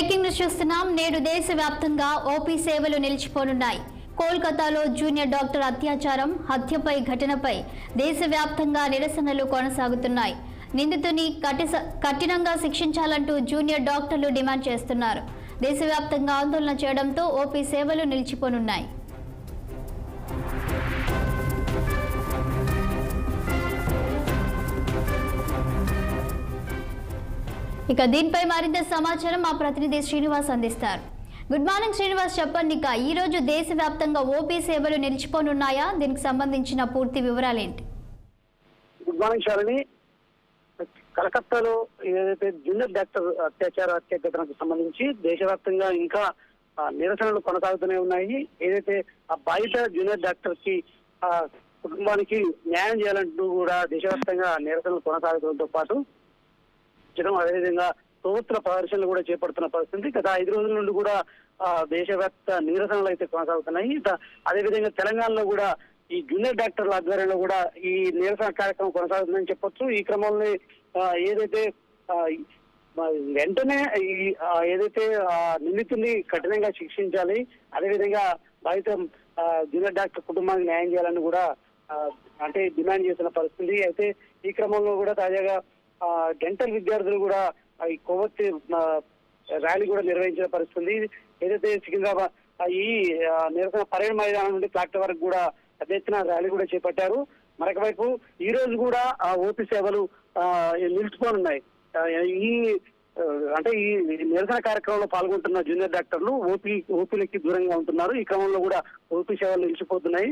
Breaking news చూస్తున్నాం. నేడు దేశవ్యాప్తంగా ఓపీ సేవలు నిలిచిపోనున్నాయి. కోల్కతాలో జూనియర్ డాక్టర్ అత్యాచారం హత్యపై ఘటనపై దేశవ్యాప్తంగా నిరసనలు కొనసాగుతున్నాయి. నిందితుని కఠినంగా శిక్షించాలంటూ జూనియర్ డాక్టర్లు డిమాండ్ చేస్తున్నారు. దేశవ్యాప్తంగా ఆందోళన చేయడంతో ఓపీ సేవలు నిలిచిపోనున్నాయి. ఇక దీనిపై మరింత సమాచారం మా ప్రతినిధి శ్రీనివాస్ అందిస్తారు. గుడ్ మార్నింగ్ శ్రీనివాస్, చెప్పండి. ఇక ఈ రోజు దేశవ్యాప్తంగా ఓపీ సేవలు నిలిచిపోనున్నాయా? దీనికి సంబంధించిన పూర్తి వివరాలేంటి? Good morning Shalini. కలకత్తాలో ఏదైతే జూనియర్ డాక్టర్ అత్యాచార హత్య ఘటనకు సంబంధించి దేశవ్యాప్తంగా ఇంకా నిరసనలు కొనసాగుతూనే ఉన్నాయి. ఏదైతే ఆ బాధిత జూనియర్ డాక్టర్ కి కుటుంబానికి న్యాయం చేయాలంటూ కూడా దేశవ్యాప్తంగా నిరసనలు కొనసాగడంతో పాటు అదేవిధంగా ప్రభుత్వ ప్రదర్శనలు కూడా చేపడుతున్న పరిస్థితి. గత 5 రోజుల నుండి కూడా దేశవ్యాప్త నిరసనలు అయితే కొనసాగుతున్నాయి. అదేవిధంగా తెలంగాణలో కూడా ఈ జూనియర్ డాక్టర్ల ఆధ్వర్యంలో కూడా ఈ నిరసన కార్యక్రమం కొనసాగుతుందని చెప్పొచ్చు. ఈ క్రమంలో ఏదైతే వెంటనే ఏదైతే నిందితుల్ని కఠినంగా శిక్షించాలి, అదేవిధంగా బాధిత జూనియర్ డాక్టర్ కుటుంబానికి న్యాయం చేయాలని కూడా అంటే డిమాండ్ చేస్తున్న పరిస్థితి. అయితే ఈ క్రమంలో కూడా తాజాగా డెంటల్ విద్యార్థులు కూడా ఈ కొవ్వొత్తి ర్యాలీ కూడా నిర్వహించిన పరిస్థితి. ఏదైతే సికింద్రాబాద్ ఈ నిరసన పరేడ్ మైదానం నుండి ఫ్లాక్టర్ వరకు కూడా పెద్ద ఎత్తున ర్యాలీ కూడా చేపట్టారు. మరొక వైపు ఈ రోజు కూడా ఓపీ సేవలు నిలిచిపోనున్నాయి. ఈ అంటే ఈ నిరసన కార్యక్రమంలో పాల్గొంటున్న జూనియర్ డాక్టర్లు ఓపీలకి దూరంగా ఉంటున్నారు. ఈ క్రమంలో కూడా ఓపీ సేవలు నిలిచిపోతున్నాయి.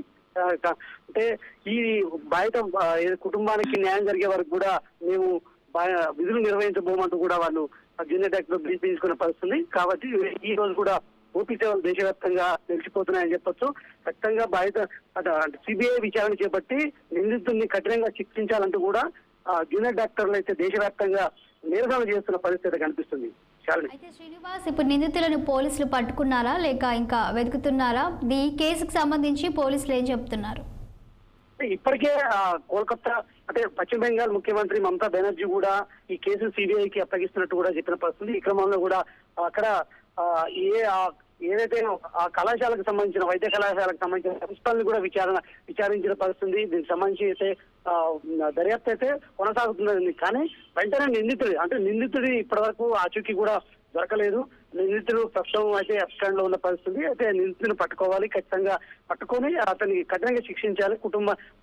అంటే ఈ బాధిత కుటుంబానికి న్యాయం జరిగే వరకు కూడా మేము విధులు నిర్వహించబోమంటూ కూడా వాళ్ళు జూనియర్ డాక్టర్ బ్రీఫ్ తీసుకున్న పరిస్థితుంది. కాబట్టి ఈ రోజు కూడా ఓపీ సేవలు దేశవ్యాప్తంగా నిలిచిపోతున్నాయని చెప్పొచ్చు. ఖచ్చితంగా బాధిత సిబిఐ విచారణ చేపట్టి నిందితుల్ని కఠినంగా శిక్షించాలంటూ కూడా జూనియర్ డాక్టర్లు అయితే దేశవ్యాప్తంగా నిరసన చేస్తున్న పరిస్థితి కనిపిస్తుంది. అయితే శ్రీనివాస్, ఇప్పుడు నిందితులను పోలీసులు పట్టుకున్నారా లేక ఇంకా వెతుకుతున్నారా? ఈ కేసుకు సంబంధించి పోలీసులు ఏం చెప్తున్నారు? ఇప్పటికే కోల్కతా అంటే పశ్చిమ బెంగాల్ ముఖ్యమంత్రి మమతా బెనర్జీ కూడా ఈ కేసు సిబిఐకి అప్పగిస్తున్నట్టు కూడా చెప్పిన పరిస్థితి. ఈ క్రమంలో కూడా అక్కడ ఏదైతే ఆ కళాశాలకు సంబంధించిన వైద్య కళాశాలకు సంబంధించిన ప్రిన్సిపల్ ని కూడా విచారించిన పరిస్థితి. దీనికి సంబంధించి అయితే దర్యాప్తు అయితే కొనసాగుతున్నది. కానీ వెంటనే నిందితుడి ఇప్పటి వరకు ఆచూకీ కూడా దొరకలేదు. నిందితుడు ప్రస్తుతం అయితే అబ్స్టాండ్ లో ఉన్న పరిస్థితి. అయితే నిందితుడిని పట్టుకోవాలి, ఖచ్చితంగా పట్టుకొని అతనికి కఠినంగా శిక్షించాలి,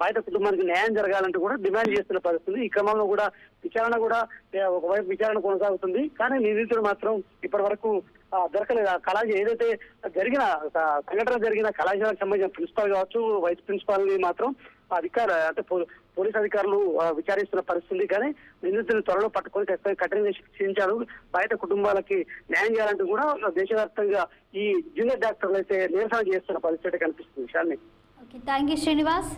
బాధిత కుటుంబానికి న్యాయం జరగాలంటూ కూడా డిమాండ్ చేస్తున్న పరిస్థితి. ఈ క్రమంలో కూడా విచారణ కూడా ఒకవైపు విచారణ కొనసాగుతుంది. కానీ నిందితుడు మాత్రం ఇప్పటి వరకు దొరకలేదు. ఏదైతే సంఘటన జరిగిన కళాశాలకు సంబంధించిన ప్రిన్సిపాల్ కావచ్చు, వైస్ ప్రిన్సిపాల్ ని మాత్రం పోలీస్ అధికారులు విచారిస్తున్న పరిస్థితి. కానీ నిందితులను త్వరలో పట్టుకొని కఠినంగా శిక్షించారు, బాధిత కుటుంబాలకి న్యాయం చేయాలంటూ కూడా దేశవ్యాప్తంగా ఈ జూనియర్ డాక్టర్లు అయితే నిరసన చేస్తున్న పరిస్థితి కనిపిస్తుంది. Thank you Srinivas.